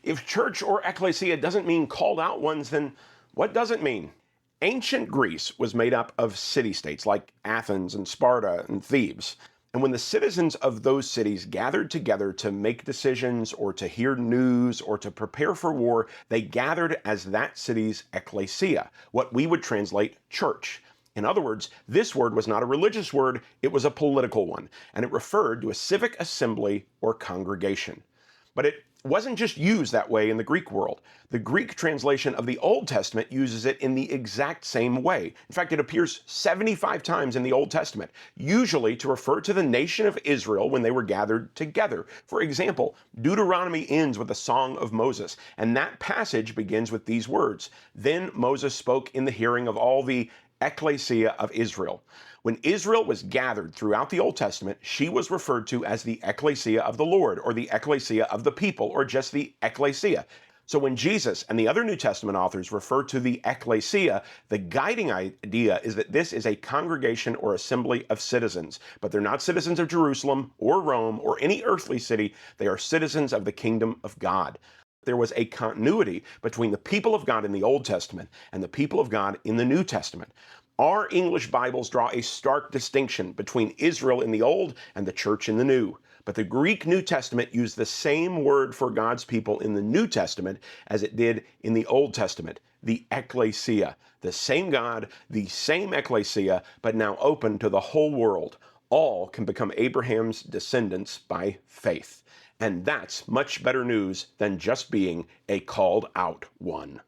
If church or ecclesia doesn't mean called out ones, then what does it mean? Ancient Greece was made up of city-states like Athens and Sparta and Thebes. And when the citizens of those cities gathered together to make decisions or to hear news or to prepare for war, they gathered as that city's ecclesia, what we would translate church. In other words, this word was not a religious word, it was a political one, and it referred to a civic assembly or congregation. But it wasn't just used that way in the Greek world. The Greek translation of the Old Testament uses it in the exact same way. In fact, it appears 75 times in the Old Testament, usually to refer to the nation of Israel when they were gathered together. For example, Deuteronomy ends with the Song of Moses, and that passage begins with these words: "Then Moses spoke in the hearing of all the ecclesia of Israel." When Israel was gathered throughout the Old Testament, she was referred to as the ecclesia of the Lord, or the ecclesia of the people, or just the ecclesia. So when Jesus and the other New Testament authors refer to the ecclesia, the guiding idea is that this is a congregation or assembly of citizens. But they're not citizens of Jerusalem or Rome or any earthly city. They are citizens of the kingdom of God. There was a continuity between the people of God in the Old Testament and the people of God in the New Testament. Our English Bibles draw a stark distinction between Israel in the Old and the church in the New. But the Greek New Testament used the same word for God's people in the New Testament as it did in the Old Testament, the ecclesia. The same God, the same ecclesia, but now open to the whole world. All can become Abraham's descendants by faith. And that's much better news than just being a called out one.